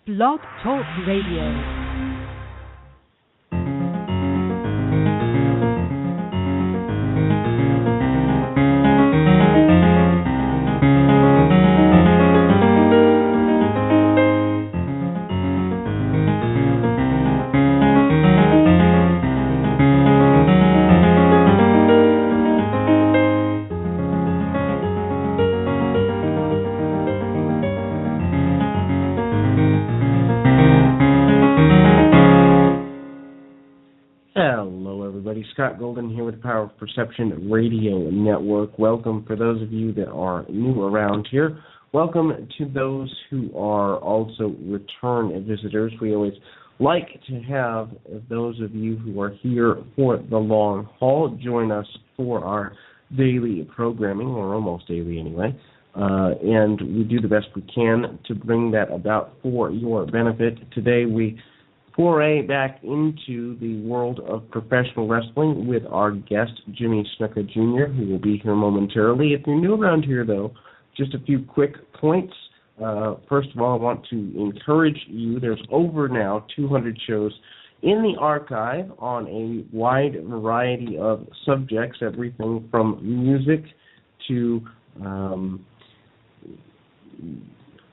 Blog Talk Radio. Scott Golden here with the Power of Perception Radio Network. Welcome for those of you that are new around here. Welcome to those who are also return visitors. We always like to have those of you who are here for the long haul join us for our daily programming, or almost daily anyway. And we do the best we can to bring that about for your benefit. Today we foray back into the world of professional wrestling with our guest, Jimmy Snuka Jr., who will be here momentarily. If you're new around here, though, just a few quick points. First of all, I want to encourage you. There's over now 200 shows in the archive on a wide variety of subjects, everything from music to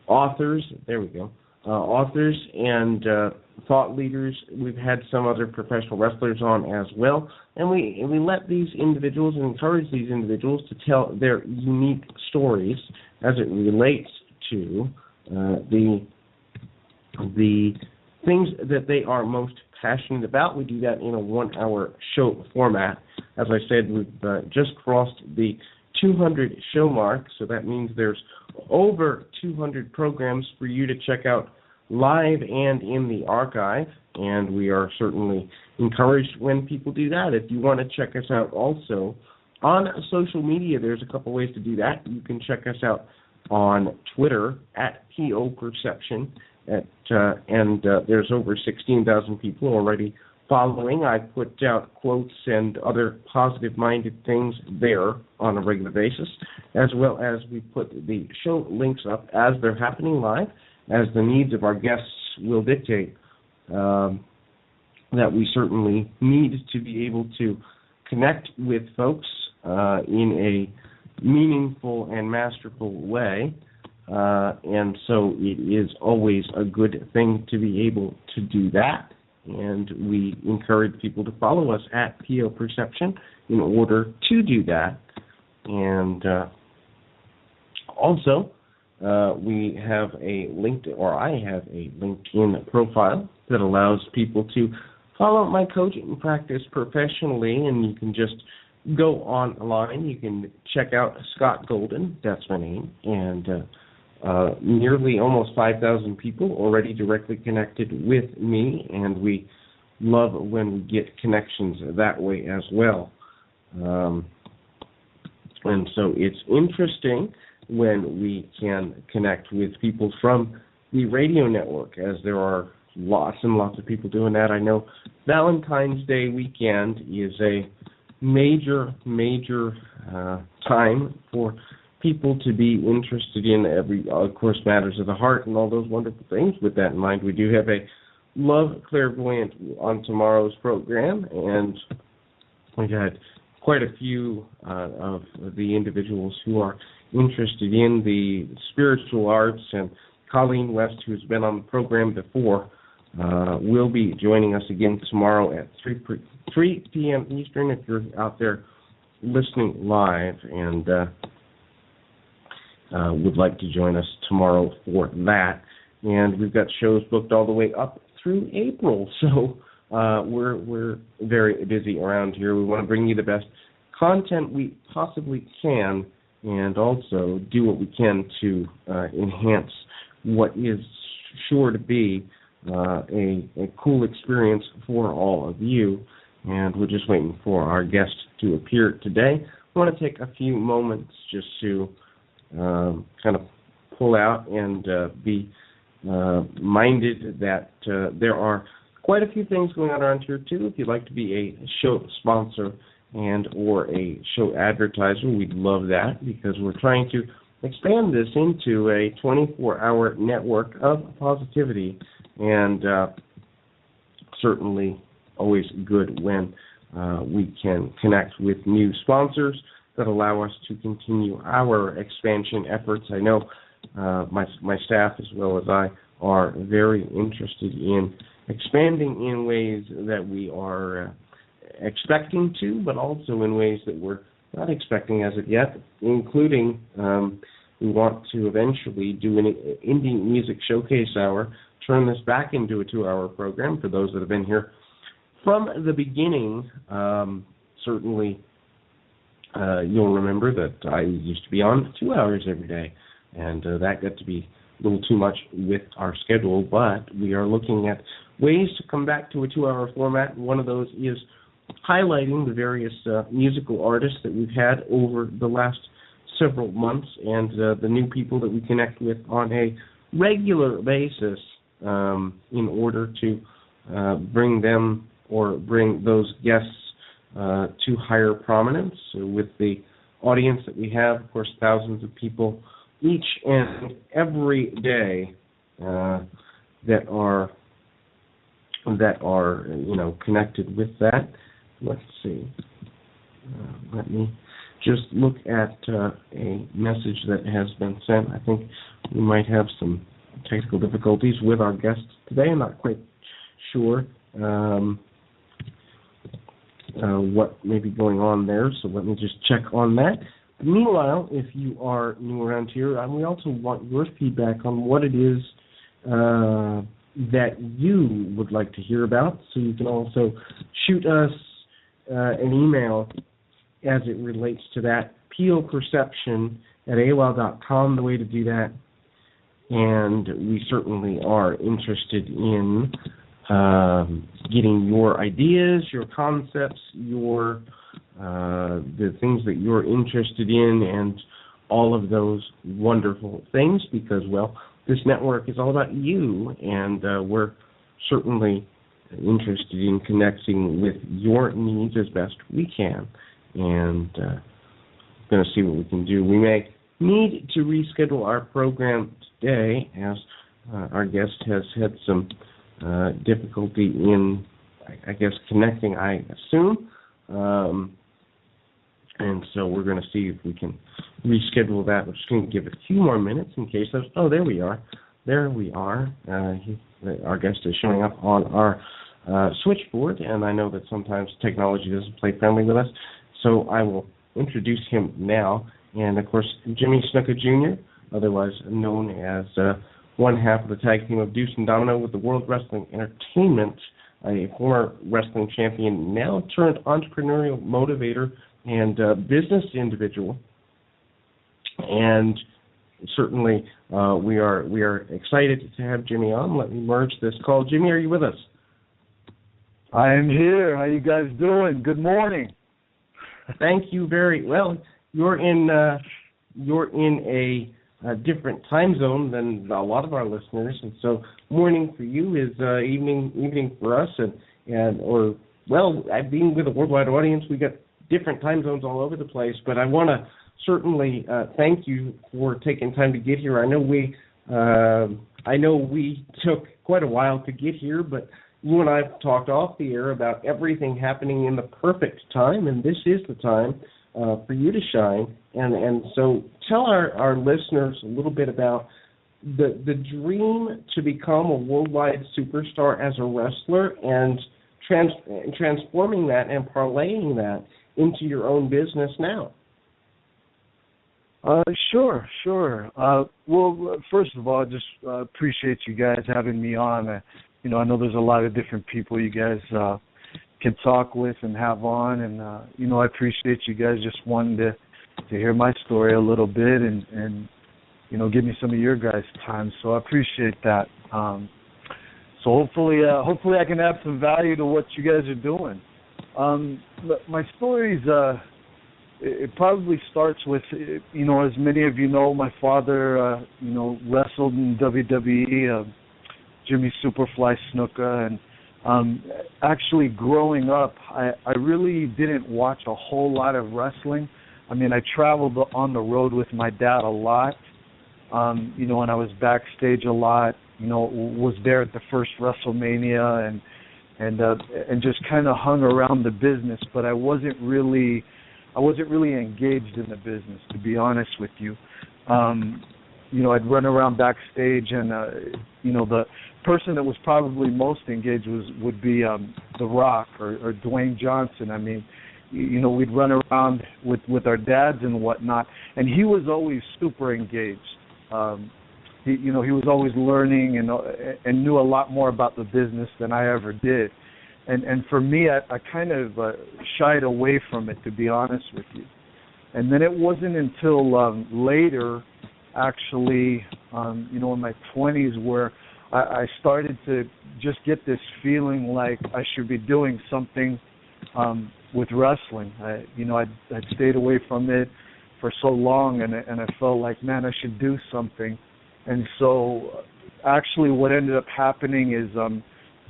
authors. There we go. Authors and thought leaders. We've had some other professional wrestlers on as well, and we let these individuals and encourage these individuals to tell their unique stories as it relates to the things that they are most passionate about. We do that in a 1-hour show format. As I said, we've just crossed the 200 show mark, so that means there's over 200 programs for you to check out live and in the archive, and we are certainly encouraged when people do that. If you want to check us out also on social media, there's a couple ways to do that. You can check us out on Twitter at PO Perception, and there's over 16,000 people already following. I put out quotes and other positive-minded things there on a regular basis, as well as we put the show links up as they're happening live, as the needs of our guests will dictate, that we certainly need to be able to connect with folks in a meaningful and masterful way, and so it is always a good thing to be able to do that. And we encourage people to follow us at PO Perception in order to do that. And also, we have a I have a LinkedIn profile that allows people to follow my coaching practice professionally, and you can just go online. You can check out Scott Golden, that's my name, and nearly almost 5,000 people already directly connected with me, and we love when we get connections that way as well. And so it's interesting when we can connect with people from the radio network, as there are lots and lots of people doing that. I know Valentine's Day weekend is a major time for people to be interested in of course, matters of the heart and all those wonderful things. With that in mind, we do have a Love Clairvoyant on tomorrow's program, and we've had quite a few of the individuals who are interested in the spiritual arts, and Colleen West, who's been on the program before, will be joining us again tomorrow at 3 p.m. Eastern if you're out there listening live, and would like to join us tomorrow for that. And we've got shows booked all the way up through April, so we're very busy around here. We want to bring you the best content we possibly can, and also do what we can to enhance what is sure to be a cool experience for all of you. And we're just waiting for our guest to appear today. I want to take a few moments just to kind of pull out and be minded that there are quite a few things going on around here, too. If you'd like to be a show sponsor and or a show advertiser, we'd love that, because we're trying to expand this into a 24-hour network of positivity, and certainly always good when we can connect with new sponsors that allow us to continue our expansion efforts. I know my staff as well as I are very interested in expanding in ways that we are expecting to, but also in ways that we're not expecting as of yet, including we want to eventually do an indie music showcase hour, turn this back into a 2-hour program for those that have been here from the beginning. Certainly, you'll remember that I used to be on 2 hours every day, and that got to be a little too much with our schedule, but we are looking at ways to come back to a 2-hour format. One of those is highlighting the various musical artists that we've had over the last several months and the new people that we connect with on a regular basis in order to bring them or bring those guests to higher prominence. So with the audience that we have, of course, thousands of people each and every day that are connected with that. Let's see. Let me just look at a message that has been sent. I think we might have some technical difficulties with our guests today. I'm not quite sure what may be going on there, so let me just check on that. Meanwhile, if you are new around here, we also want your feedback on what it is that you would like to hear about, so you can also shoot us an email as it relates to that, poperception@AOL.com, the way to do that. And we certainly are interested in getting your ideas, your concepts, the things that you're interested in, and all of those wonderful things, because, well, this network is all about you, and we're certainly interested in connecting with your needs as best we can, and going to see what we can do. We may need to reschedule our program today, as our guest has had some difficulty in, I guess, connecting, I assume, and so we're going to see if we can reschedule that. We're just going to give it a few more minutes in case there's... Oh, there we are. There we are. Our guest is showing up on our switchboard, and I know that sometimes technology doesn't play friendly with us, so I will introduce him now. And, of course, Jimmy Snuka Jr., otherwise known as one half of the tag team of Deuce and Domino with the World Wrestling Entertainment, a former wrestling champion, now turned entrepreneurial motivator and business individual. And certainly we are excited to have Jimmy on. Let me merge this call. Jimmy, are you with us? I am here. How you guys doing? Good morning. Thank you very well. You're in a different time zone than a lot of our listeners, and so morning for you is evening for us, or being with a worldwide audience, we got different time zones all over the place. But I want to certainly thank you for taking time to get here. I know we took quite a while to get here, but you and I have talked off the air about everything happening in the perfect time, and this is the time for you to shine. And so tell our listeners a little bit about the dream to become a worldwide superstar as a wrestler, and transforming that and parlaying that into your own business now. Sure. Well, first of all, I just appreciate you guys having me on. I know there's a lot of different people you guys can talk with and have on, and I appreciate you guys just wanting to hear my story a little bit and give me some of your guys' time. So I appreciate that. So hopefully I can add some value to what you guys are doing. My story's it probably starts with, as many of you know, my father wrestled in WWE, Jimmy Superfly Snuka, and actually growing up, I really didn't watch a whole lot of wrestling. I mean, I traveled on the road with my dad a lot, and I was backstage a lot, was there at the first WrestleMania and just kind of hung around the business, but I wasn't really engaged in the business, to be honest with you. I'd run around backstage, and the person that was probably most engaged would be The Rock or Dwayne Johnson. I mean, we'd run around with our dads and whatnot, and he was always super engaged. He was always learning and knew a lot more about the business than I ever did. And for me, I kind of shied away from it, to be honest with you. And then it wasn't until later, actually, in my 20s, where I started to just get this feeling like I should be doing something with wrestling. I'd stayed away from it for so long, and I felt like, man, I should do something. And so, actually, what ended up happening is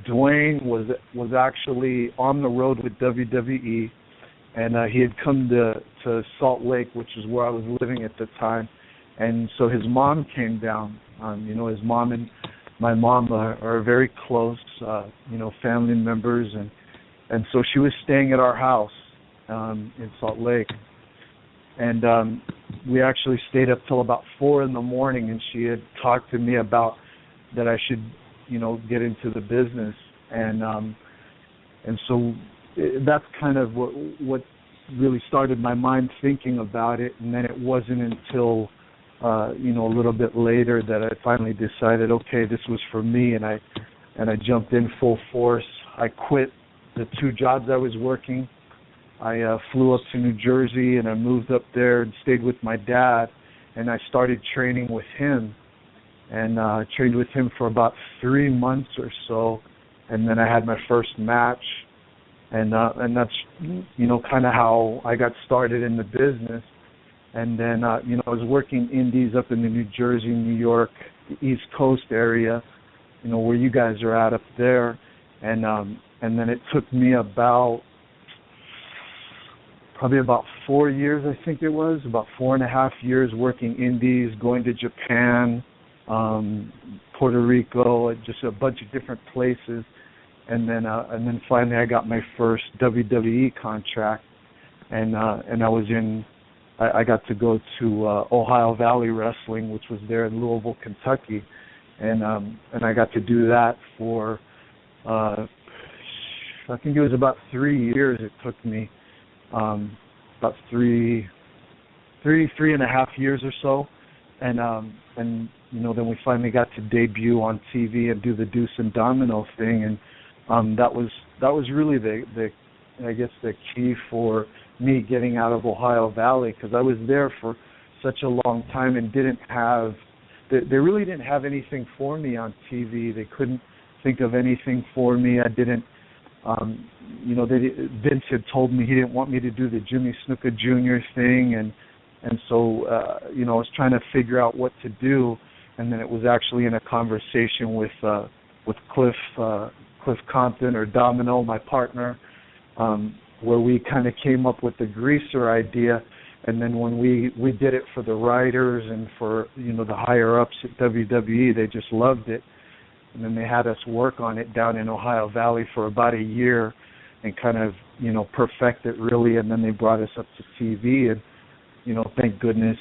Dwayne was actually on the road with WWE, and he had come to Salt Lake, which is where I was living at the time. And so his mom came down. His mom and my mom are very close, family members, and so she was staying at our house in Salt Lake. And we actually stayed up till about 4 a.m, and she had talked to me about that I should, get into the business. And so that's kind of what really started my mind thinking about it. And then it wasn't until a little bit later that I finally decided, okay, this was for me, and I jumped in full force. I quit the 2 jobs I was working. I flew up to New Jersey, and I moved up there and stayed with my dad, and I started training with him, and trained with him for about 3 months or so, and then I had my first match, and that's kind of how I got started in the business. And then I was working indies up in the New Jersey, New York, the East Coast area, where you guys are at up there, and then it took me probably about 4 years, I think it was, about 4.5 years working indies, going to Japan, Puerto Rico, just a bunch of different places, and then finally I got my first WWE contract, and I got to go to Ohio Valley Wrestling, which was there in Louisville, Kentucky, and I got to do that for I think it was about 3 years. It took me about three and a half years or so, and then we finally got to debut on TV and do the Deuce and Domino thing, and that was really the I guess the key for me getting out of Ohio Valley, because I was there for such a long time and they really didn't have anything for me on TV. They couldn't think of anything for me. I didn't, Vince had told me he didn't want me to do the Jimmy Snuka Jr. thing, and so I was trying to figure out what to do, and then it was actually in a conversation with Cliff Compton, or Domino, my partner, where we kind of came up with the greaser idea, and then when we did it for the writers and for the higher ups at WWE, they just loved it, and then they had us work on it down in Ohio Valley for about a year and kind of perfect it really, and then they brought us up to TV, and thank goodness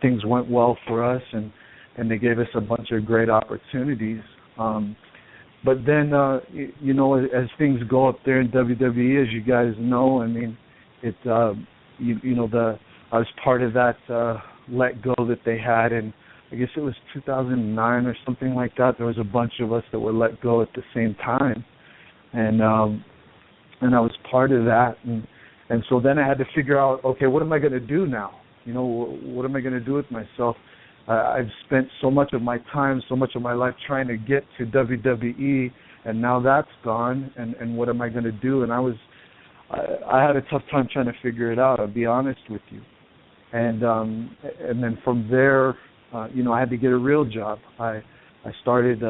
things went well for us, and they gave us a bunch of great opportunities. But then, as things go up there in WWE, as you guys know, I mean, I was part of that let go that they had, and I guess it was 2009 or something like that. There was a bunch of us that were let go at the same time, and I was part of that, and so then I had to figure out, okay, what am I going to do now? What am I going to do with myself? I've spent so much of my time, so much of my life trying to get to WWE, and now that's gone, and what am I going to do? And I had a tough time trying to figure it out, I'll be honest with you. And then from there, I had to get a real job. I started,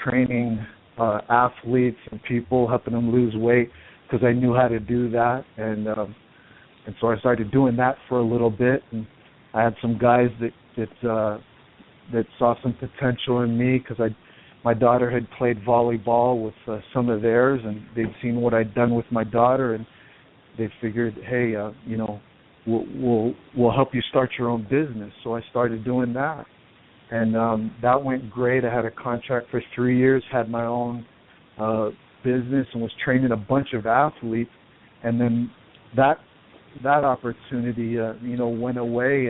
training athletes and people, helping them lose weight, because I knew how to do that, and And so I started doing that for a little bit, and I had some guys that saw some potential in me because my daughter had played volleyball with some of theirs, and they'd seen what I'd done with my daughter, and they figured, hey, we'll help you start your own business. So I started doing that, and that went great. I had a contract for 3 years, had my own business, and was training a bunch of athletes, and then that opportunity, went away,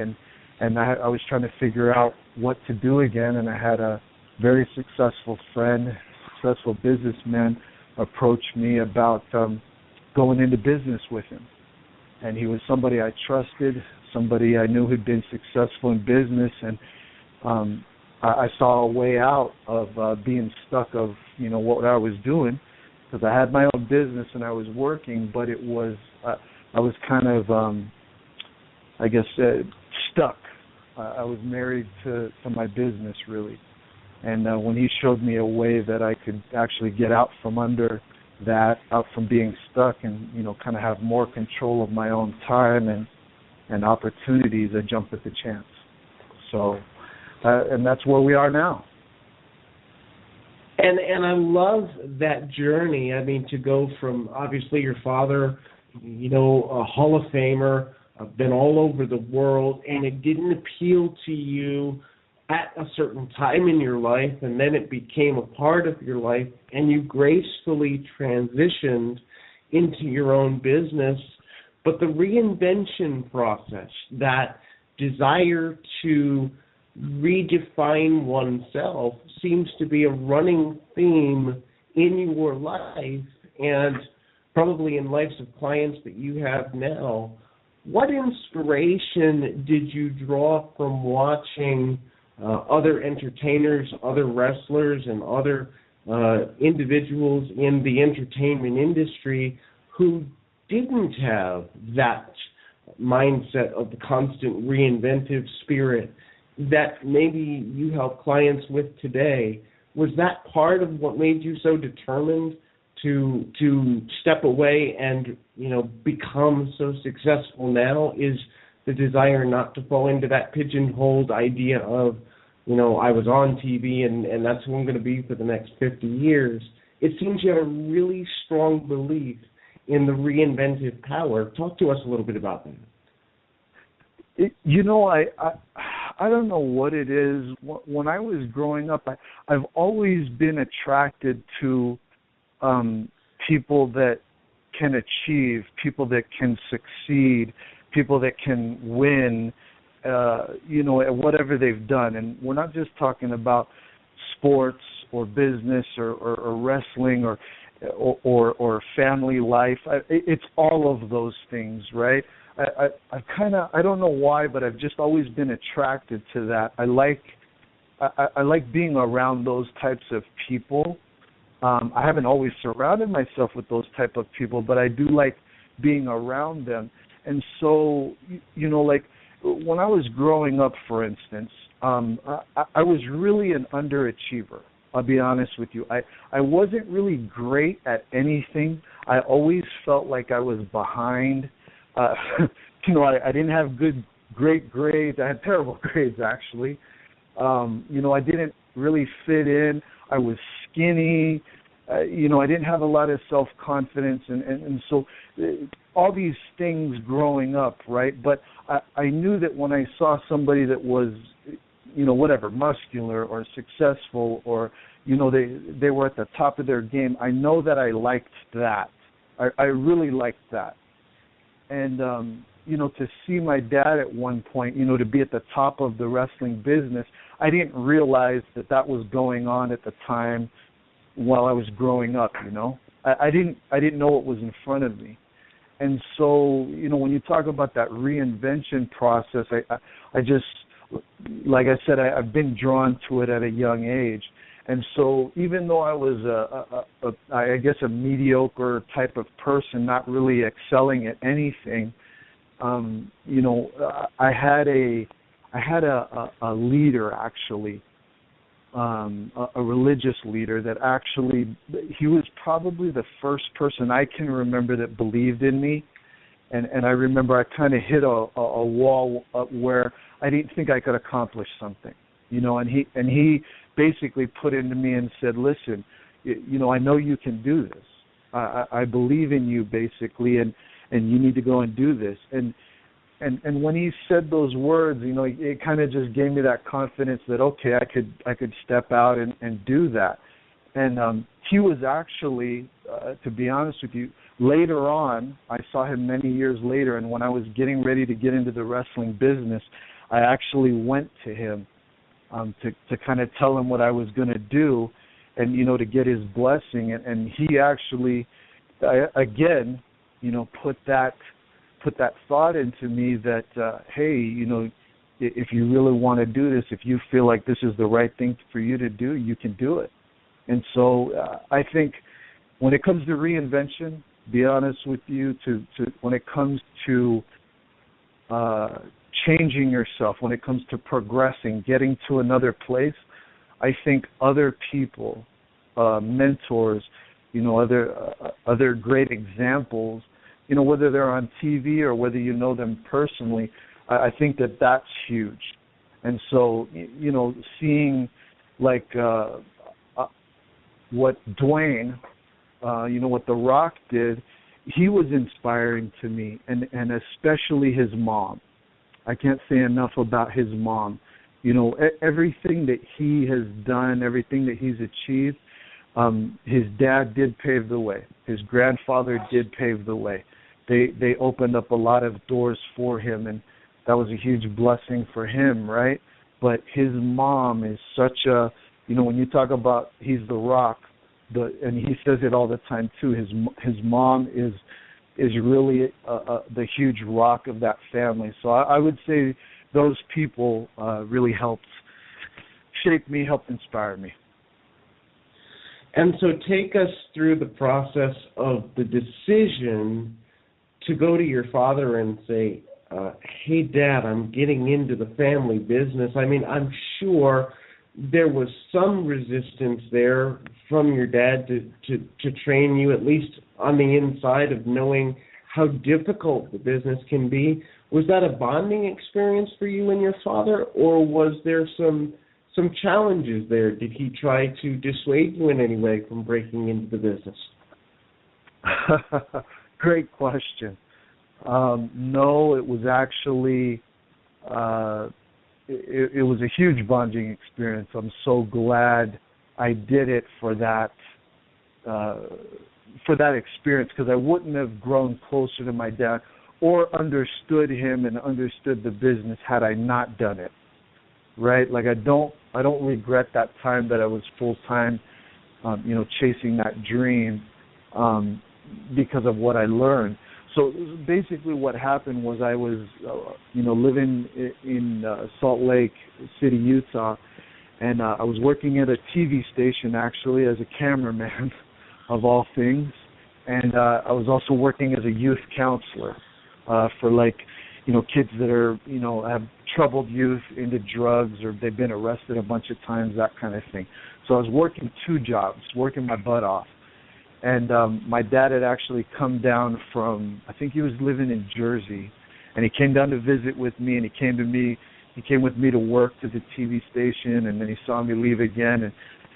and I was trying to figure out what to do again, and I had a very successful businessman approach me about going into business with him. And he was somebody I trusted, somebody I knew who'd been successful in business, and I saw a way out of being stuck of, what I was doing, because I had my own business and I was working, but it was, I was kind of, stuck. I was married to my business, really. And when he showed me a way that I could actually get out from under that, out from being stuck, and kind of have more control of my own time and opportunities, I jumped at the chance. So, and that's where we are now. And I love that journey. I mean, to go from obviously your father, a Hall of Famer, been all over the world, and it didn't appeal to you at a certain time in your life, and then it became a part of your life, and you gracefully transitioned into your own business. But the reinvention process, that desire to redefine oneself, seems to be a running theme in your life and probably in lives of clients that you have now. What inspiration did you draw from watching other entertainers, other wrestlers, and other individuals in the entertainment industry who didn't have that mindset of the constant reinventive spirit that maybe you help clients with today? Was that part of what made you so determined to step away and become so successful now? Is the desire not to fall into that pigeonholed idea of I was on TV and that's who I'm going to be for the next 50 years? It seems you have a really strong belief in the reinventive power. Talk to us a little bit about that. I don't know what it is. When I was growing up, I've always been attracted to people that can achieve, people that can succeed, people that can win, at whatever they've done. And we're not just talking about sports or business or wrestling or family life. It's all of those things, right? I don't know why, but I've just always been attracted to that. I like being around those types of people. I haven't always surrounded myself with those type of people, but I do like being around them. And so, when I was growing up, for instance, I was really an underachiever. I'll be honest with you. I wasn't really great at anything. I always felt like I was behind. I didn't have great grades. I had terrible grades, actually. I didn't really fit in. I was skinny. I didn't have a lot of self-confidence, and so all these things growing up, right? But I knew that when I saw somebody that was, muscular or successful, or, they were at the top of their game, I know that I liked that. I really liked that. And, to see my dad at one point, to be at the top of the wrestling business, I didn't realize that was going on at the time while I was growing up, I didn't know what was in front of me. And so, when you talk about that reinvention process, I just, like I said, I've been drawn to it at a young age. And so even though I was a mediocre type of person, not really excelling at anything, I had a leader, actually, a religious leader that actually, he was probably the first person I can remember that believed in me And I remember I kind of hit a wall where I didn't think I could accomplish something, and he basically put into me and said, listen, I know you can do this. I believe in you, basically, and you need to go and do this. And when he said those words, it kind of just gave me that confidence that, okay, I could step out and do that. And he was actually, to be honest with you, later on, I saw him many years later, and when I was getting ready to get into the wrestling business, I actually went to him to kind of tell him what I was going to do, and to get his blessing. And he actually, again, put that thought into me that, hey, if you really want to do this, if you feel like this is the right thing for you to do, you can do it. And so I think when it comes to reinvention, be honest with you, when it comes to changing yourself, when it comes to progressing, getting to another place, I think other people, mentors, other great examples, whether they're on TV or whether you know them personally, I think that's huge. And so, seeing like what Dwayne, what The Rock did, he was inspiring to me, and especially his mom. I can't say enough about his mom. Everything that he has done, everything that he's achieved, his dad did pave the way. His grandfather did pave the way. They opened up a lot of doors for him, and that was a huge blessing for him, right? But his mom is such a, when you talk about he's the Rock, and he says it all the time too. His mom is really the huge rock of that family. So I would say those people really helped shape me, helped inspire me. And so take us through the process of the decision to go to your father and say, hey, Dad, I'm getting into the family business. I mean, I'm sure there was some resistance there from your dad to train you, at least on the inside of knowing how difficult the business can be. Was that a bonding experience for you and your father, or was there some challenges there? Did he try to dissuade you in any way from breaking into the business? Great question. No, it was actually it was a huge bonding experience. I'm so glad I did it for that experience, because I wouldn't have grown closer to my dad or understood him and understood the business had I not done it. Right? Like I don't regret that time that I was full time, chasing that dream, because of what I learned. So basically what happened was I was, living in Salt Lake City, Utah, and I was working at a TV station actually as a cameraman of all things. And I was also working as a youth counselor for kids that are, have troubled youth into drugs, or they've been arrested a bunch of times, that kind of thing. So I was working 2 jobs, working my butt off. And my dad had actually come down from, I think he was living in Jersey, and he came down to visit with me, and he came with me to work to the TV station, and then he saw me leave again. And,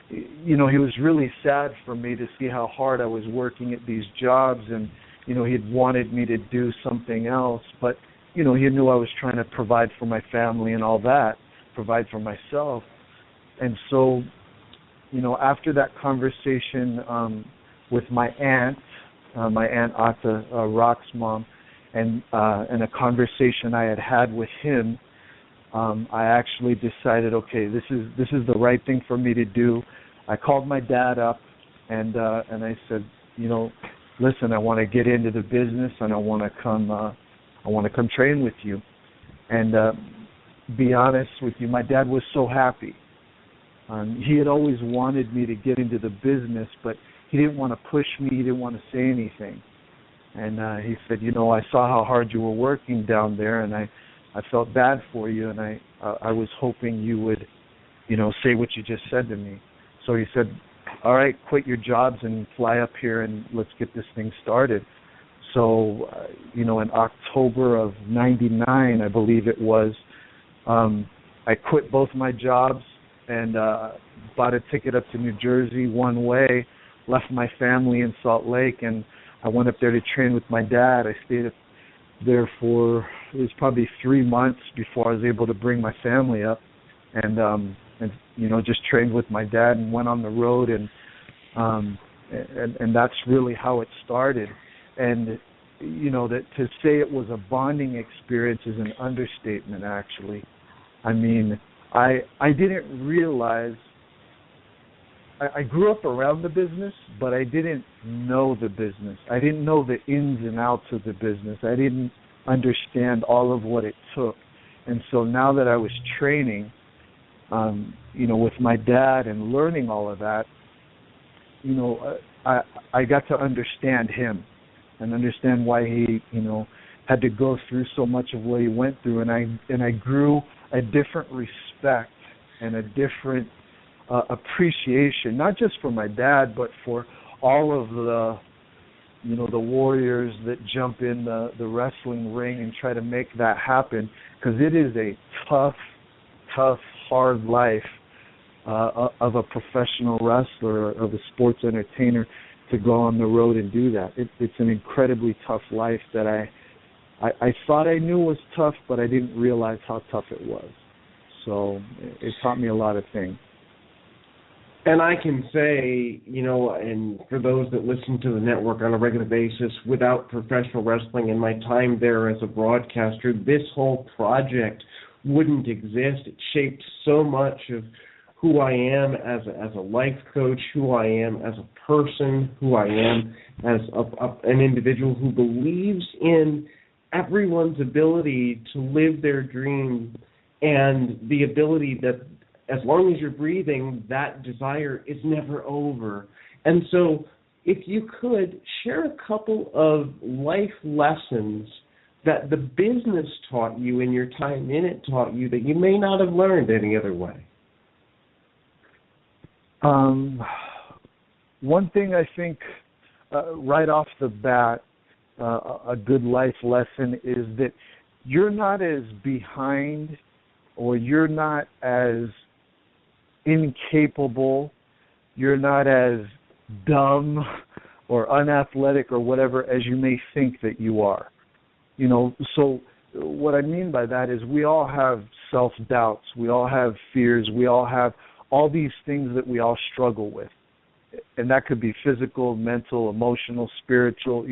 he was really sad for me to see how hard I was working at these jobs, and, he had wanted me to do something else, but, he knew I was trying to provide for my family and all that, provide for myself. And so, after that conversation with my Aunt Atta, Rock's mom, and a conversation I had with him, I actually decided, okay, this is the right thing for me to do. I called my dad up, and I said, listen, I want to get into the business, and I want to come train with you. And be honest with you, my dad was so happy. He had always wanted me to get into the business, but he didn't want to push me. He didn't want to say anything. And he said, I saw how hard you were working down there, and I felt bad for you, and I was hoping you would, say what you just said to me. So he said, all right, quit your jobs and fly up here, and let's get this thing started. so, in October of '99, I believe it was, I quit both my jobs and bought a ticket up to New Jersey one way, left my family in Salt Lake, and I went up there to train with my dad. I stayed there for, it was probably 3 months before I was able to bring my family up, and just trained with my dad and went on the road, and that's really how it started. And that to say it was a bonding experience is an understatement, actually. I mean, I didn't realize, I grew up around the business, but I didn't know the business. I didn't know the ins and outs of the business. I didn't understand all of what it took. And so now that I was training, with my dad and learning all of that, I got to understand him and understand why he, had to go through so much of what he went through. And I grew a different respect and a different appreciation, not just for my dad, but for all of the warriors that jump in the wrestling ring and try to make that happen, because it is a tough, hard life of a professional wrestler, of a sports entertainer, to go on the road and do that. It's an incredibly tough life that I thought I knew was tough, but I didn't realize how tough it was. So it taught me a lot of things. And I can say, and for those that listen to the network on a regular basis, without professional wrestling and my time there as a broadcaster, this whole project wouldn't exist. It shaped so much of who I am as a life coach, who I am as a person, who I am as an individual who believes in everyone's ability to live their dream, and the ability that as long as you're breathing, that desire is never over. And so if you could share a couple of life lessons that the business taught you and your time in it taught you that you may not have learned any other way. One thing I think right off the bat, a good life lesson is that you're not as behind, or you're not as incapable, you're not as dumb or unathletic or whatever as you may think that you are. So what I mean by that is we all have self-doubts, we all have fears, we all have all these things that we all struggle with. And that could be physical, mental, emotional, spiritual,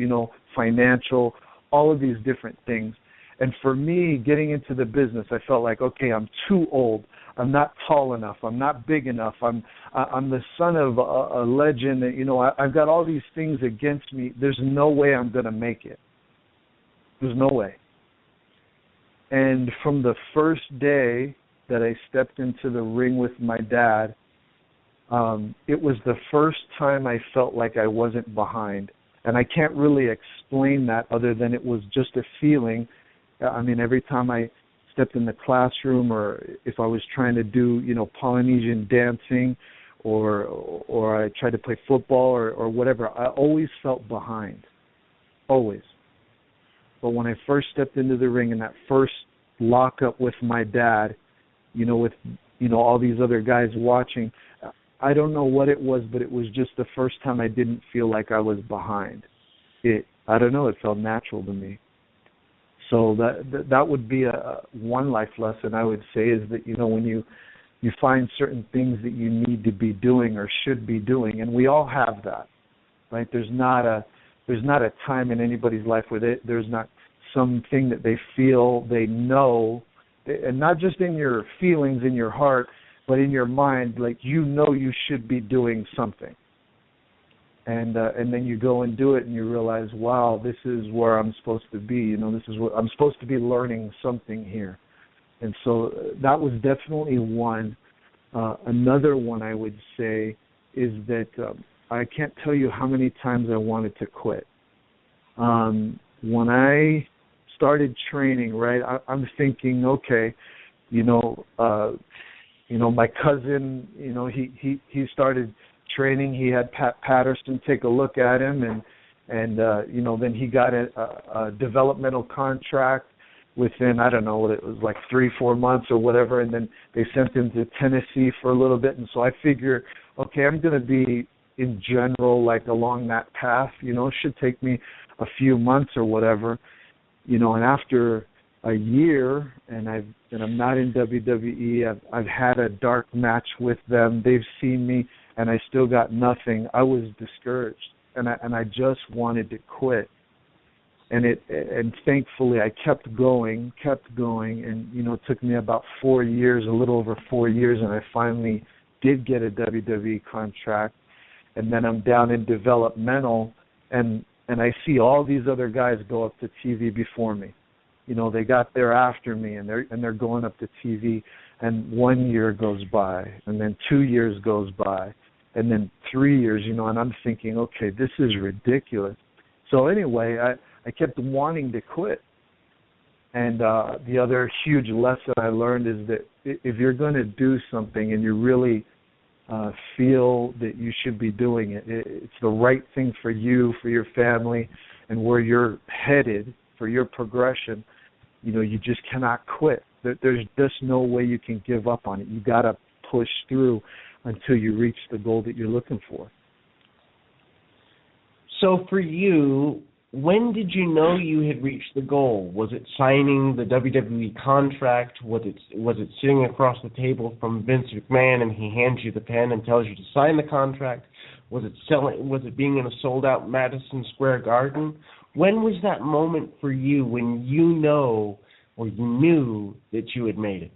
financial, all of these different things. And for me, getting into the business, I felt like, okay, I'm too old. I'm not tall enough. I'm not big enough. I'm the son of a legend. I've got all these things against me. There's no way I'm going to make it. There's no way. And from the first day that I stepped into the ring with my dad, it was the first time I felt like I wasn't behind. And I can't really explain that other than it was just a feeling. I mean, every time I stepped in the classroom, or if I was trying to do, Polynesian dancing, or I tried to play football or whatever, I always felt behind. Always. But when I first stepped into the ring and that first lockup with my dad, with all these other guys watching, I don't know what it was, but it was just the first time I didn't feel like I was behind. I don't know, it felt natural to me. So that would be one life lesson I would say, is that when you find certain things that you need to be doing or should be doing, and we all have that, right? There's not a time in anybody's life where there's not something that they feel, they know, and not just in your feelings, in your heart, but in your mind, like you should be doing something. And then you go and do it, and you realize, wow, this is where I'm supposed to be. This is what I'm supposed to be learning something here. And so that was definitely one. Another one I would say is that I can't tell you how many times I wanted to quit. When I started training, right, I'm thinking, okay, my cousin, he started training. He had Pat Patterson take a look at him, and And then he got a developmental contract within, I don't know what it was, like 3-4 months or whatever, and then they sent him to Tennessee for a little bit. And so I figure, okay, I'm going to be in general like along that path. It should take me a few months or whatever. And after a year, and I'm not in WWE. I've had a dark match with them. They've seen me, and I still got nothing. I was discouraged, and I just wanted to quit. And thankfully I kept going, and it took me about 4 years, a little over 4 years, and I finally did get a WWE contract. And then I'm down in developmental, and I see all these other guys go up to TV before me. They got there after me, and they're going up to TV, and 1 year goes by, and then 2 years goes by, and then 3 years, and I'm thinking, okay, this is ridiculous. So anyway, I kept wanting to quit. And the other huge lesson I learned is that if you're going to do something and you really feel that you should be doing it, it's the right thing for you, for your family, and where you're headed for your progression, you just cannot quit. There's just no way you can give up on it. You got to push through until you reach the goal that you're looking for. So for you, when did you know you had reached the goal? Was it signing the WWE contract? Was it sitting across the table from Vince McMahon and he hands you the pen and tells you to sign the contract? Was it being in a sold-out Madison Square Garden? When was that moment for you when you knew that you had made it?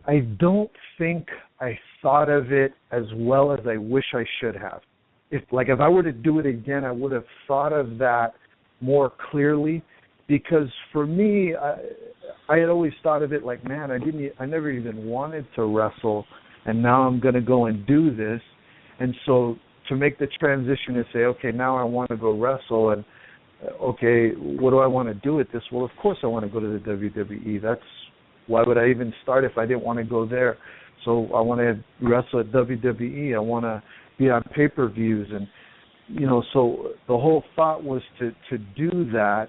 I don't think I thought of it as well as I wish I should have. If I were to do it again, I would have thought of that more clearly, because for me, I had always thought of it like, man, I never even wanted to wrestle, and now I'm going to go and do this. And so to make the transition and say, okay, now I want to go wrestle, and okay, what do I want to do with this? Well, of course I want to go to the WWE. Why would I even start if I didn't want to go there? So I want to wrestle at WWE. I want to be on pay-per-views, and so the whole thought was to do that,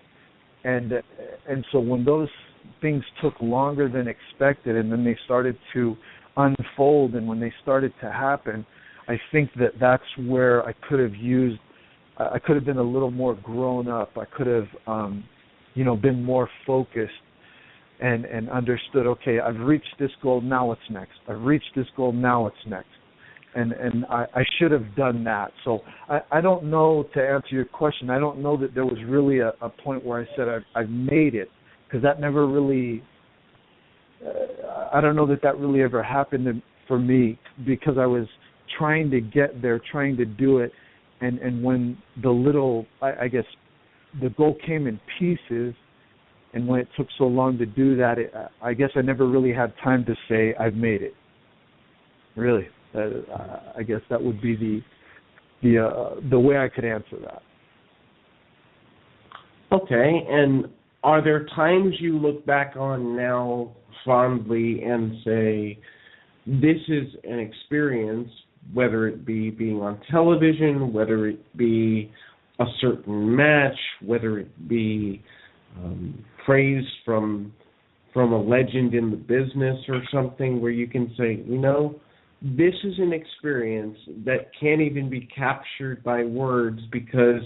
and so when those things took longer than expected, and then they started to unfold, and when they started to happen, I think that's where I could have been a little more grown up. I could have been more focused and understood, okay, I've reached this goal, now what's next? I've reached this goal, now what's next? And I should have done that. So I don't know, to answer your question, I don't know that there was really a point where I said I've made it, because that never really, I don't know that really ever happened for me, because I was trying to get there, trying to do it, and when I guess the goal came in pieces, and when it took so long to do that, I guess I never really had time to say I've made it. Really. I guess that would be the way I could answer that. Okay, and are there times you look back on now fondly and say, this is an experience, whether it be being on television, whether it be a certain match, whether it be praise from a legend in the business or something, where you can say, this is an experience that can't even be captured by words, because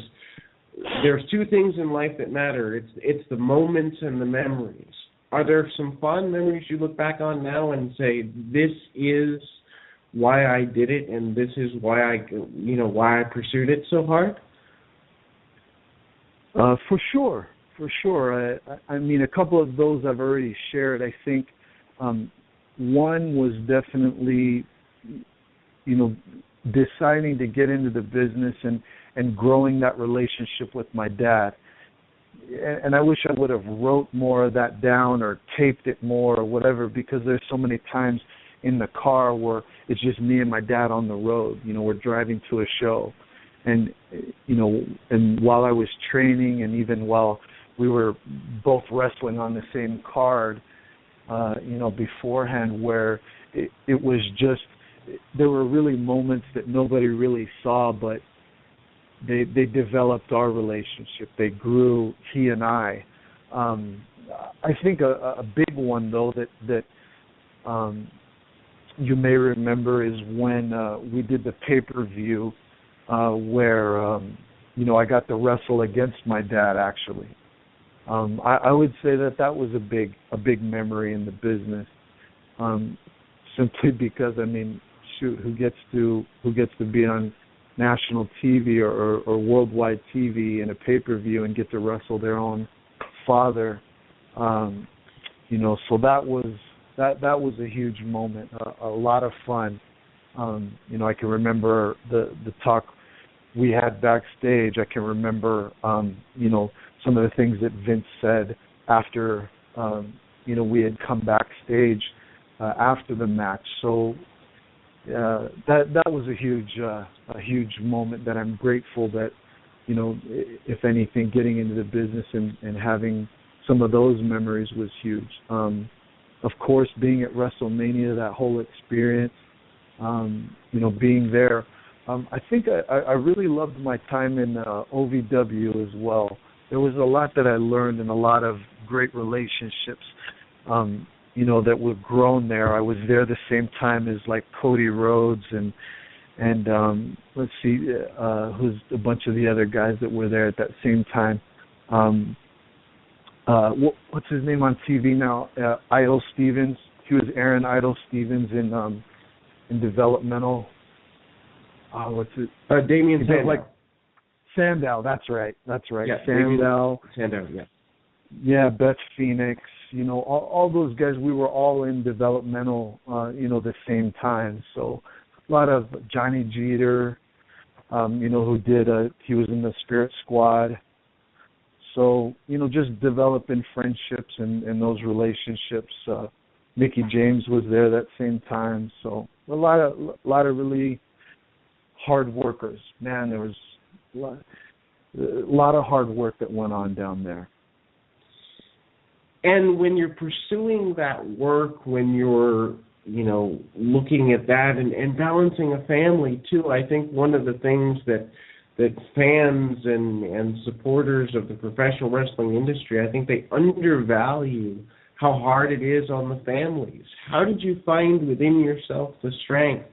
there's two things in life that matter. It's the moments and the memories. Are there some fond memories you look back on now and say, this is why I did it, and this is why I pursued it so hard? For sure. I mean, a couple of those I've already shared. I think one was definitely, deciding to get into the business and growing that relationship with my dad. And I wish I would have wrote more of that down or taped it more or whatever, because there's so many times in the car where it's just me and my dad on the road. We're driving to a show. And, and while I was training, and even while we were both wrestling on the same card, beforehand, where it was just, there were really moments that nobody really saw, but they developed our relationship. They grew he and I. I think a big one though that you may remember is when we did the pay-per-view where I got to wrestle against my dad. Actually, I would say that was a big memory in the business. Simply because who gets to be on national TV or worldwide TV in a pay-per-view and get to wrestle their own father, so that was a huge moment, a lot of fun. I can remember the talk we had backstage. I can remember some of the things that Vince said after we had come backstage after the match. So that was a huge moment that I'm grateful that, if anything, getting into the business and having some of those memories was huge. Of course, being at WrestleMania, that whole experience, being there. I think I really loved my time in OVW as well. There was a lot that I learned and a lot of great relationships, that were grown there. I was there the same time as like Cody Rhodes and let's see, who's a bunch of the other guys that were there at that same time. What's his name on TV now? Idol Stevens. He was Aaron Idol Stevens in developmental. What's it? Damian Sandow. Like Sandow. That's right. Yeah, Sandow. Yeah. Yeah, Beth Phoenix. All those guys. We were all in developmental. The same time. So a lot of Johnny Jeter. Who did? He was in the Spirit Squad. So, just developing friendships and those relationships. Mickey James was there that same time. So a lot of really hard workers. Man, there was a lot of hard work that went on down there. And when you're pursuing that work, when you're, looking at that and balancing a family too, I think one of the things that fans and supporters of the professional wrestling industry, I think they undervalue how hard it is on the families. How did you find within yourself the strength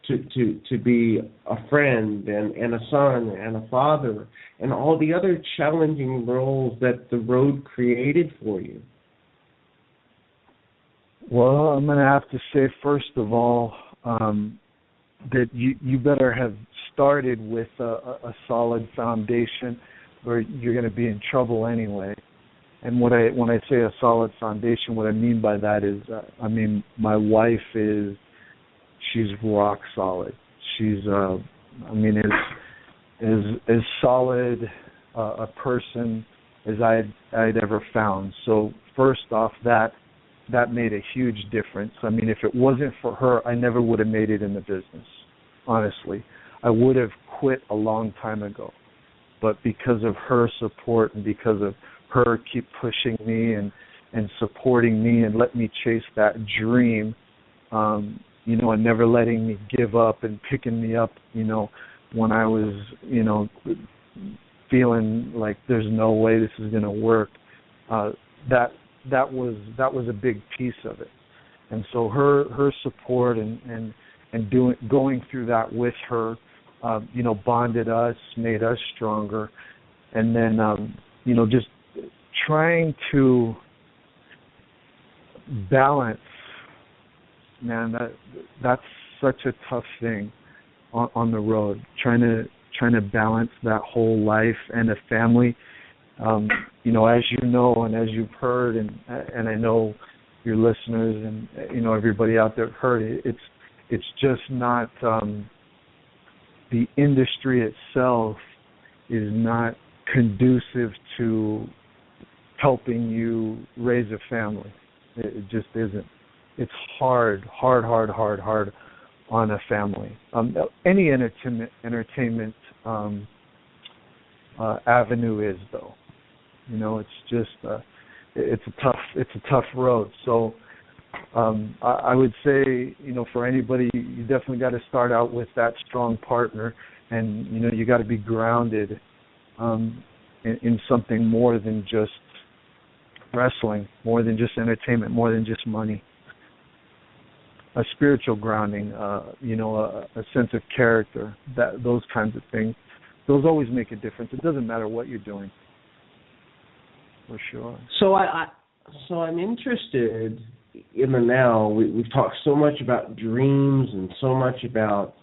to be a friend and a son and a father and all the other challenging roles that the road created for you? Well, I'm going to have to say, first of all, that you better have started with a solid foundation, or you're going to be in trouble anyway. And when I say a solid foundation, what I mean by that is, my wife she's rock solid. She's, as solid a person as I'd ever found. So first off, that made a huge difference. If it wasn't for her, I never would have made it in the business, honestly. I would have quit a long time ago. But because of her support and because of her keep pushing me and supporting me and let me chase that dream, and never letting me give up and picking me up, when I was, feeling like there's no way this is going to work, that was a big piece of it. And so her support and going through that with her, bonded us, made us stronger. And then, just trying to balance, man, that's such a tough thing on the road, trying to balance that whole life and a family. As you know, and as you've heard, and I know your listeners and everybody out there heard it, it's just not, the industry itself is not conducive to helping you raise a family. It just isn't. It's hard on a family. Any entertainment avenue is, though. It's just it's a tough road. So I would say, for anybody, you definitely got to start out with that strong partner, and you got to be grounded in something more than just wrestling, more than just entertainment, more than just money. A spiritual grounding, a sense of character, those kinds of things, those always make a difference. It doesn't matter what you're doing, for sure. So I'm interested in the now. We've talked so much about dreams and so much about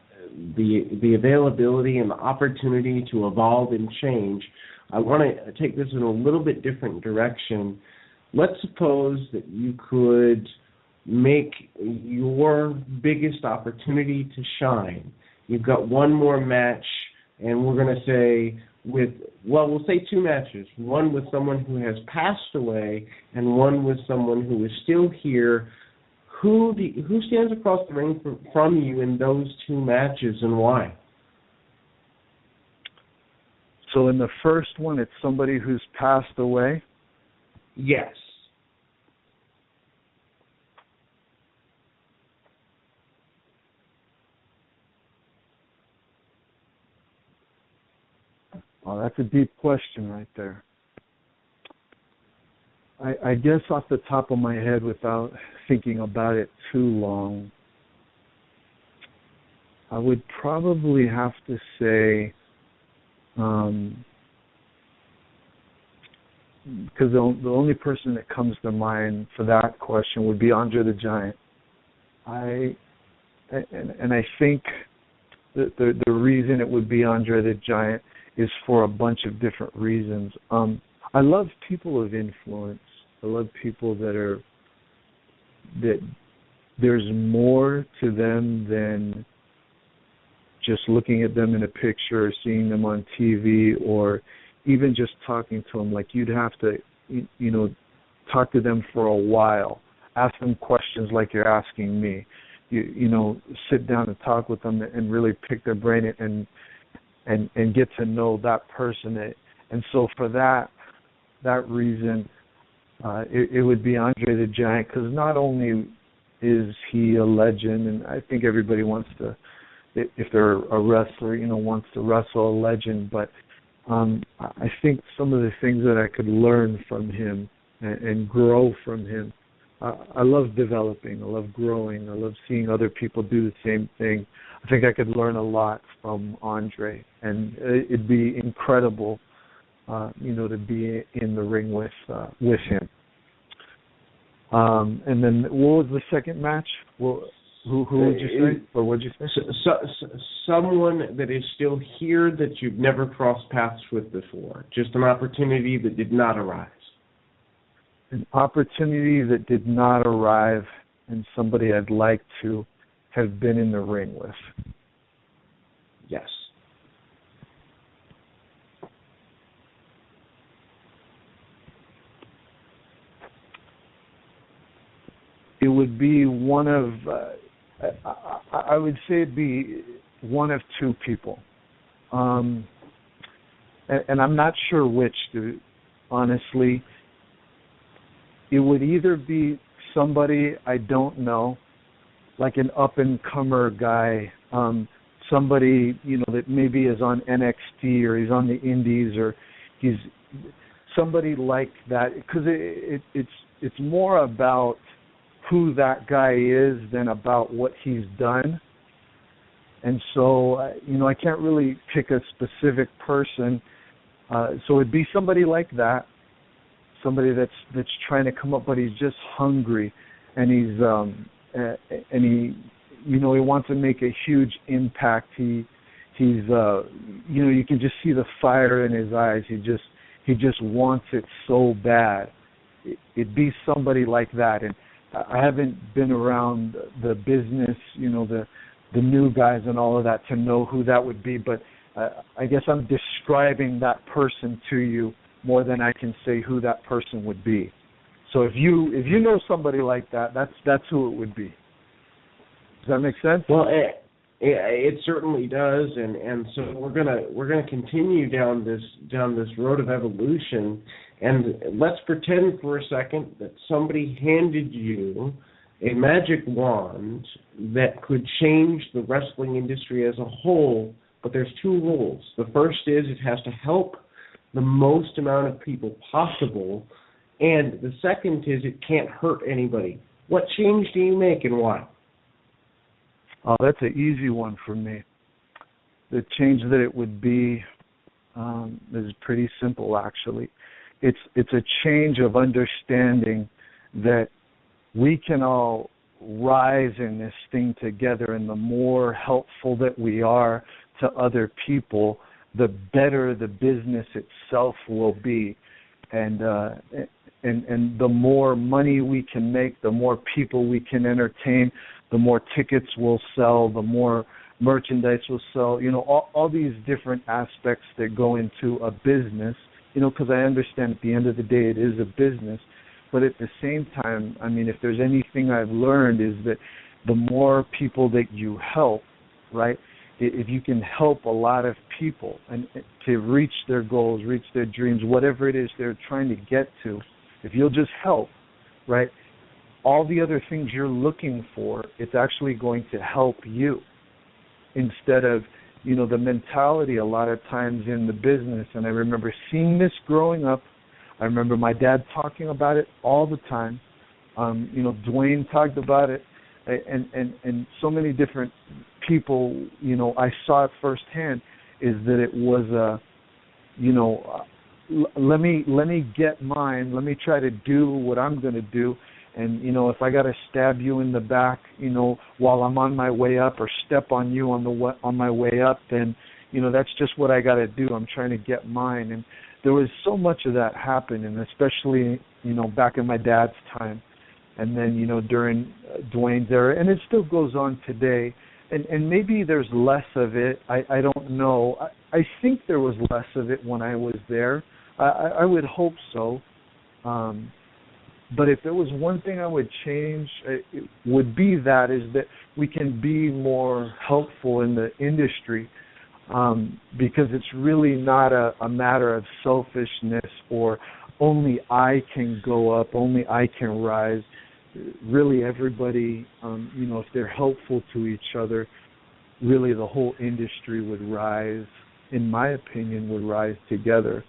the availability and the opportunity to evolve and change. I want to take this in a little bit different direction. Let's suppose that you could make your biggest opportunity to shine. You've got one more match, and we're going to say we'll say two matches, one with someone who has passed away and one with someone who is still here. Who stands across the ring from you in those two matches, and why? So in the first one, it's somebody who's passed away? Yes. Oh, that's a deep question right there. I guess off the top of my head, without thinking about it too long, I would probably have to say, because the only person that comes to mind for that question would be Andre the Giant. I think that the reason it would be Andre the Giant is for a bunch of different reasons. I love people of influence. I love people that there's more to them than just looking at them in a picture or seeing them on TV or even just talking to them. Like, you'd have to, talk to them for a while, ask them questions like you're asking me, sit down and talk with them and really pick their brain and get to know that person. And so for that reason, it would be Andre the Giant, because not only is he a legend, and I think everybody wants to, if they're a wrestler, wants to wrestle a legend, but I think some of the things that I could learn from him and grow from him, I love developing, I love growing, I love seeing other people do the same thing. I think I could learn a lot from Andre, and it'd be incredible, to be in the ring with him. And then, what was the second match? Well, who would you say, or what did you say? Someone that is still here that you've never crossed paths with before. Just an opportunity that did not arise. An opportunity that did not arrive, and somebody I'd like to have been in the ring with. Yes. It would be one of, I would say it'd be one of two people. And I'm not sure which, honestly. It would either be somebody I don't know, like an up-and-comer guy, somebody, that maybe is on NXT or he's on the Indies, or he's somebody like that, because it's more about who that guy is than about what he's done. And so, I can't really pick a specific person. So it'd be somebody like that, somebody that's trying to come up, but he's just hungry, and he wants to make a huge impact. He's you can just see the fire in his eyes. He just wants it so bad. It'd be somebody like that. And I haven't been around the business, the new guys and all of that to know who that would be, but I guess I'm describing that person to you more than I can say who that person would be. So if you know somebody like that, that's who it would be. Does that make sense? Well, it certainly does, and so we're gonna continue down this road of evolution, and let's pretend for a second that somebody handed you a magic wand that could change the wrestling industry as a whole, but there's two rules. The first is it has to help the most amount of people possible, and the second is it can't hurt anybody. What change do you make and why? Oh, that's an easy one for me. The change that it would be is pretty simple, actually. It's a change of understanding that we can all rise in this thing together, and the more helpful that we are to other people, the better the business itself will be. And the more money we can make, the more people we can entertain, the more tickets we'll sell, the more merchandise we'll sell, all these different aspects that go into a business, because I understand at the end of the day it is a business. But at the same time, I mean, if there's anything I've learned is that the more people that you help, right, if you can help a lot of people and to reach their goals, reach their dreams, whatever it is they're trying to get to, if you'll just help, right, all the other things you're looking for, it's actually going to help you instead of, the mentality a lot of times in the business. And I remember seeing this growing up. I remember my dad talking about it all the time. Dwayne talked about it, and so many different people, I saw it firsthand, is that it was let me get mine, let me try to do what I'm going to do, and if I got to stab you in the back, while I'm on my way up, or step on you on my way up, then that's just what I got to do. I'm trying to get mine. And there was so much of that happening, especially back in my dad's time, and then during Dwayne's era, and it still goes on today. And maybe there's less of it. I don't know. I think there was less of it when I was there. I would hope so. But if there was one thing I would change, it would be that we can be more helpful in the industry, because it's really not a matter of selfishness or only I can go up, only I can rise. Really, everybody, if they're helpful to each other, really the whole industry would rise, in my opinion, would rise together.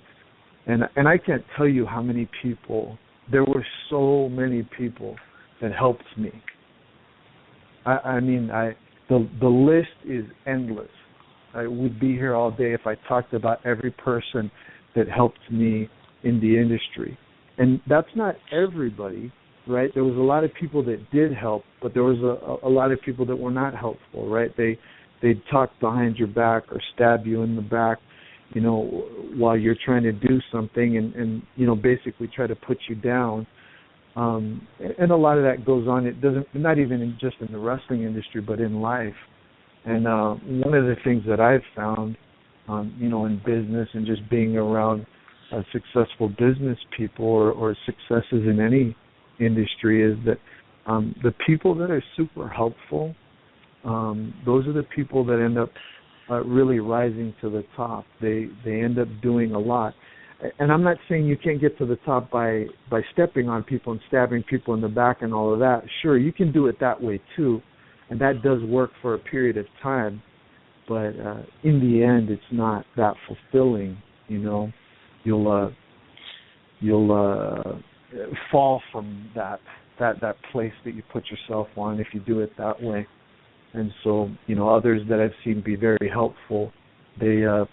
And I can't tell you how many people. There were so many people that helped me. The list is endless. I would be here all day if I talked about every person that helped me in the industry. And that's not everybody, right? There was a lot of people that did help, but there was a lot of people that were not helpful, right? They'd talk behind your back or stab you in the back, while you're trying to do something and basically try to put you down. And a lot of that goes on. It doesn't, not even just in the wrestling industry, but in life. And one of the things that I've found, in business and just being around successful business people or successes in any industry is that the people that are super helpful, those are the people that end up really rising to the top. They end up doing a lot. And I'm not saying you can't get to the top by stepping on people and stabbing people in the back and all of that. Sure, you can do it that way too, and that does work for a period of time. But in the end, it's not that fulfilling. You'll fall from that place that you put yourself on if you do it that way. And so, others that I've seen be very helpful, there's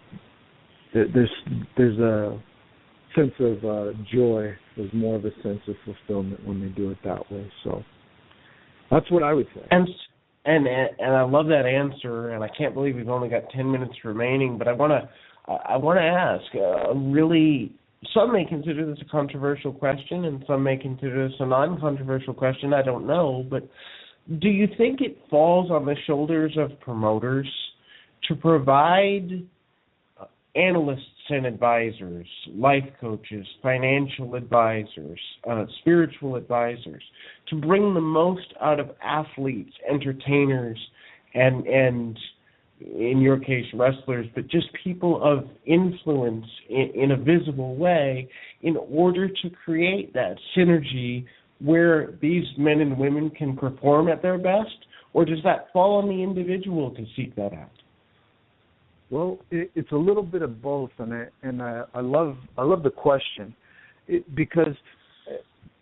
a sense of joy. There's more of a sense of fulfillment when they do it that way. So that's what I would say. And I love that answer. And I can't believe we've only got 10 minutes remaining. But I want to ask. Some may consider this a controversial question, and some may consider this a non-controversial question. I don't know, but do you think it falls on the shoulders of promoters to provide analysts and advisors, life coaches, financial advisors, spiritual advisors, to bring the most out of athletes, entertainers, and in your case, wrestlers, but just people of influence in a visible way in order to create that synergy where these men and women can perform at their best, or does that fall on the individual to seek that out? Well, it's a little bit of both, and I love the question, because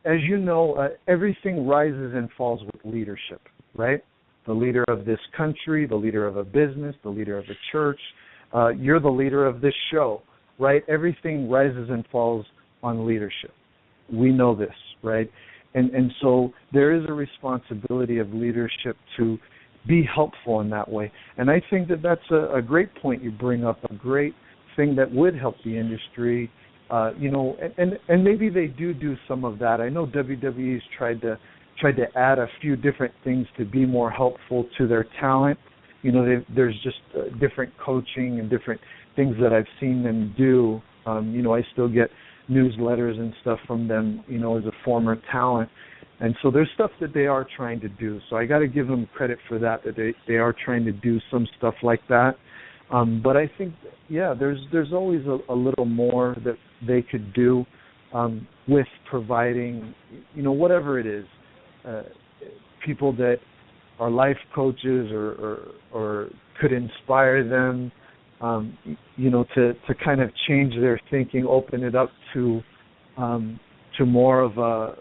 as you know, everything rises and falls with leadership, right? The leader of this country, the leader of a business, the leader of a church. You're the leader of this show, right? Everything rises and falls on leadership. We know this, right? And so there is a responsibility of leadership to be helpful in that way. And I think that that's a great point you bring up, a great thing that would help the industry, and maybe they do some of that. I know WWE's tried to add a few different things to be more helpful to their talent. There's just different coaching and different things that I've seen them do. I still get newsletters and stuff from them, as a former talent. And so there's stuff that they are trying to do. So I got to give them credit for that they are trying to do some stuff like that. But I think, there's always a little more that they could do with providing, whatever it is, people that are life coaches or could inspire them, to kind of change their thinking, open it up to more of a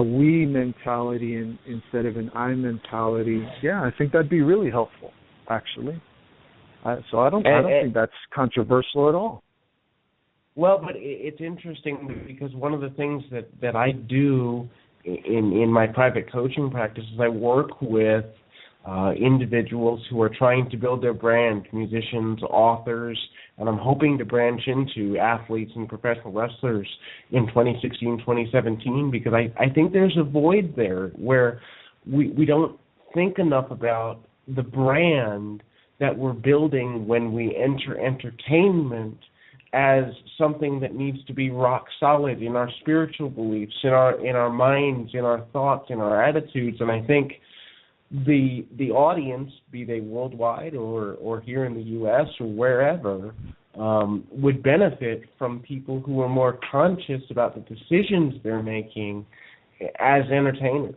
we mentality instead of an I mentality. Yeah, I think that'd be really helpful, actually. So I don't think that's controversial at all. Well, but it's interesting because one of the things that I do in my private coaching practice is I work with individuals who are trying to build their brand, musicians, authors, and I'm hoping to branch into athletes and professional wrestlers in 2016, 2017, because I think there's a void there where we don't think enough about the brand that we're building when we enter entertainment as something that needs to be rock solid in our spiritual beliefs, in our minds, in our thoughts, in our attitudes. And I think the audience, be they worldwide or here in the U.S. or wherever, would benefit from people who are more conscious about the decisions they're making as entertainers.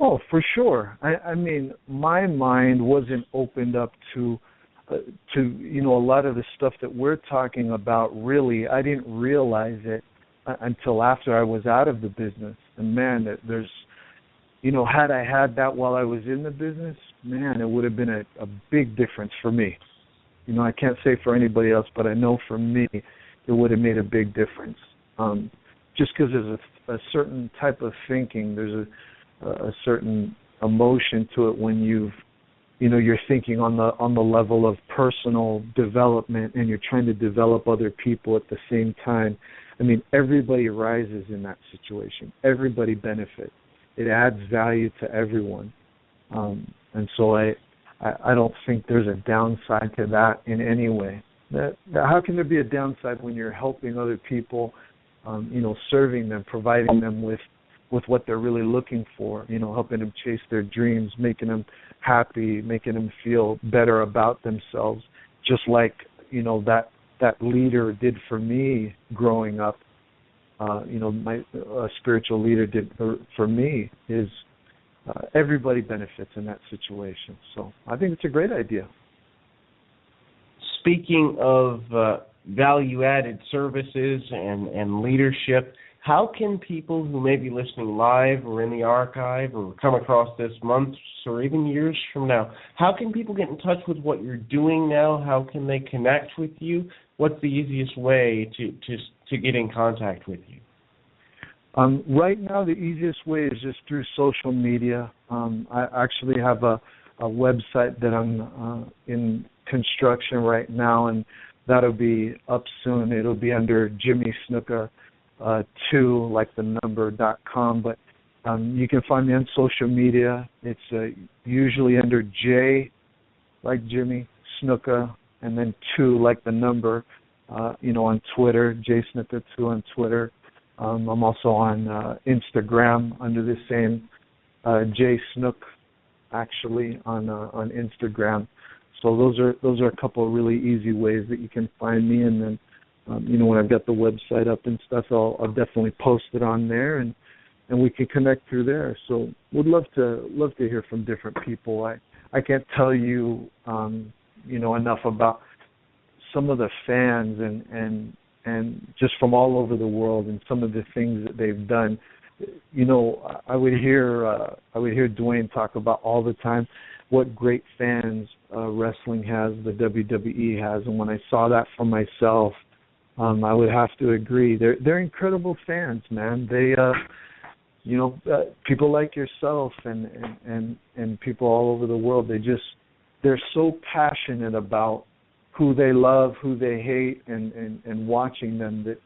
Oh, for sure. I mean, my mind wasn't opened up to a lot of the stuff that we're talking about. Really, I didn't realize it until after I was out of the business. And man, there's, had I had that while I was in the business, man, it would have been a big difference for me. I can't say for anybody else, but I know for me, it would have made a big difference. Just because there's a certain type of thinking, there's a certain emotion to it when you're thinking on the level of personal development and you're trying to develop other people at the same time. I mean, everybody rises in that situation. Everybody benefits. It adds value to everyone. And so I don't think there's a downside to that in any way. How can there be a downside when you're helping other people, serving them, providing them with what they're really looking for, helping them chase their dreams, making them happy, making them feel better about themselves, just like, that leader did for me growing up. My spiritual leader did for me is everybody benefits in that situation. So I think it's a great idea. Speaking of value-added services and leadership, how can people who may be listening live or in the archive or come across this months or even years from now, how can people get in touch with what you're doing now? How can they connect with you? What's the easiest way to get in contact with you? Right now, the easiest way is just through social media. I actually have a website that I'm in construction right now, and that'll be up soon. It'll be under Jimmy Snuka 2, like the number.com, but you can find me on social media. It's usually under J, like Jimmy, Snuka, and then 2, like the number, on Twitter, J Snuka 2 on Twitter. I'm also on Instagram under the same J Snook, actually, on Instagram. So those are a couple of really easy ways that you can find me. And then when I've got the website up and stuff, I'll definitely post it on there, and we can connect through there. So would love to hear from different people. I can't tell you enough about some of the fans and just from all over the world and some of the things that they've done. I would hear Dwayne talk about all the time what great fans wrestling has, the WWE has, and when I saw that for myself, I would have to agree. They're incredible fans, man. They people like yourself and people all over the world, they're so passionate about who they love, who they hate, and watching them that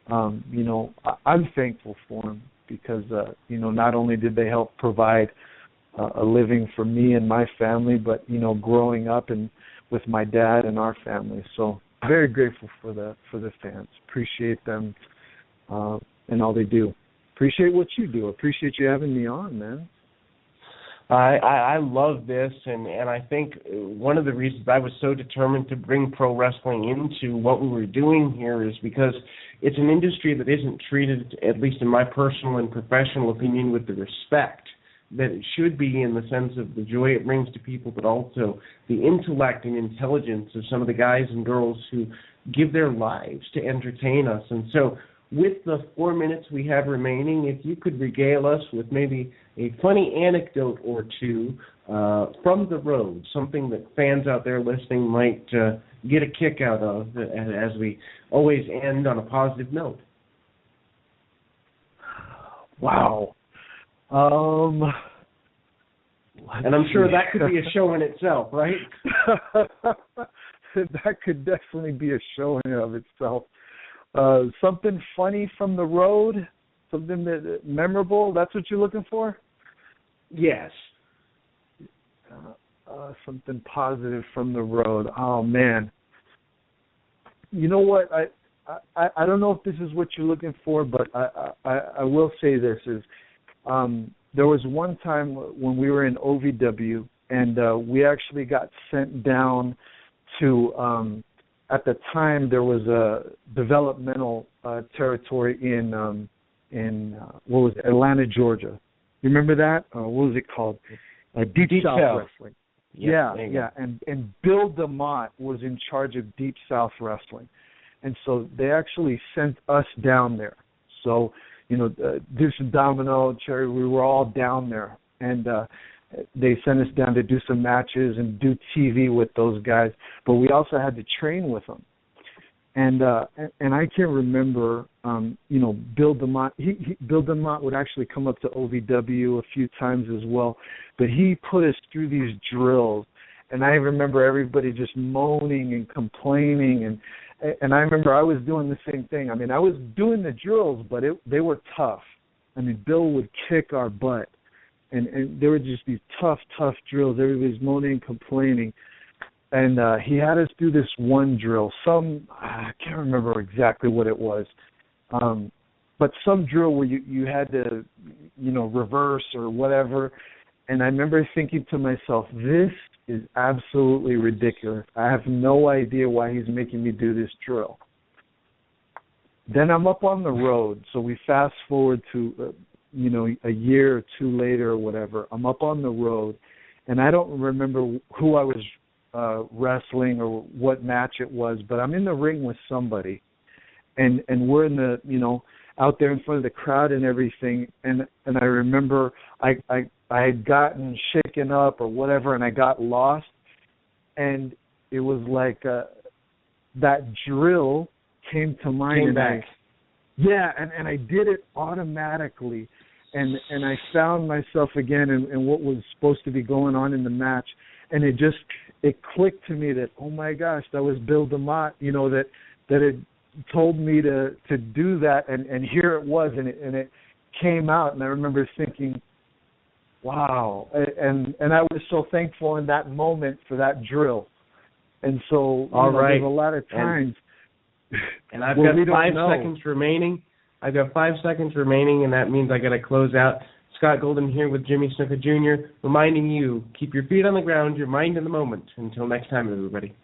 I'm thankful for them because not only did they help provide a living for me and my family, but growing up and with my dad and our family. So very grateful for the fans. Appreciate them and all they do. Appreciate what you do. Appreciate you having me on, man. I love this, and I think one of the reasons I was so determined to bring pro wrestling into what we were doing here is because it's an industry that isn't treated, at least in my personal and professional opinion, with the respect that it should be, in the sense of the joy it brings to people, but also the intellect and intelligence of some of the guys and girls who give their lives to entertain us. And so with the 4 minutes we have remaining, if you could regale us with maybe a funny anecdote or two from the road, something that fans out there listening might get a kick out of, as we always end on a positive note. Wow. And I'm sure that could be a show in itself, right? That could definitely be a show in of itself. Something funny from the road, something that memorable. That's what you're looking for? Yes. Something positive from the road. Oh man. You know what? I don't know if this is what you're looking for, but I will say this is. There was one time when we were in OVW, and we actually got sent down to, at the time there was a developmental territory in what was it, Atlanta, Georgia. You remember that? What was it called? Deep South Wrestling. Yeah. And Bill DeMott was in charge of Deep South Wrestling. And so they actually sent us down there. So Deuce and Domino, Cherry, we were all down there. And they sent us down to do some matches and do TV with those guys. But we also had to train with them. And I can remember, Bill DeMott. Bill DeMott would actually come up to OVW a few times as well. But he put us through these drills. And I remember everybody just moaning and complaining, and I remember I was doing the same thing. I mean, I was doing the drills, but they were tough. I mean, Bill would kick our butt, and there were just these tough drills. Everybody's moaning and complaining, and he had us do this one drill. I can't remember exactly what it was, but some drill where you had to, reverse or whatever. And I remember thinking to myself, this is absolutely ridiculous. I have no idea why he's making me do this drill. Then I'm up on the road. So we fast forward to, a year or two later or whatever. I'm up on the road, and I don't remember who I was wrestling or what match it was, but I'm in the ring with somebody. And we're in the, out there in front of the crowd and everything. And I remember I had gotten shaken up or whatever, and I got lost. And it was like that drill came to mind. Came back. And I did it automatically. And I found myself again in what was supposed to be going on in the match. And it clicked to me that, oh, my gosh, that was Bill DeMott, that had told me to do that. And here it was, and it came out. And I remember thinking, wow. And I was so thankful in that moment for that drill. And so there's a lot of times. And I've got 5 seconds remaining. I've got 5 seconds remaining, and that means I got to close out. Scott Golden here with Jimmy Snuka Jr., reminding you, keep your feet on the ground, your mind in the moment. Until next time, everybody.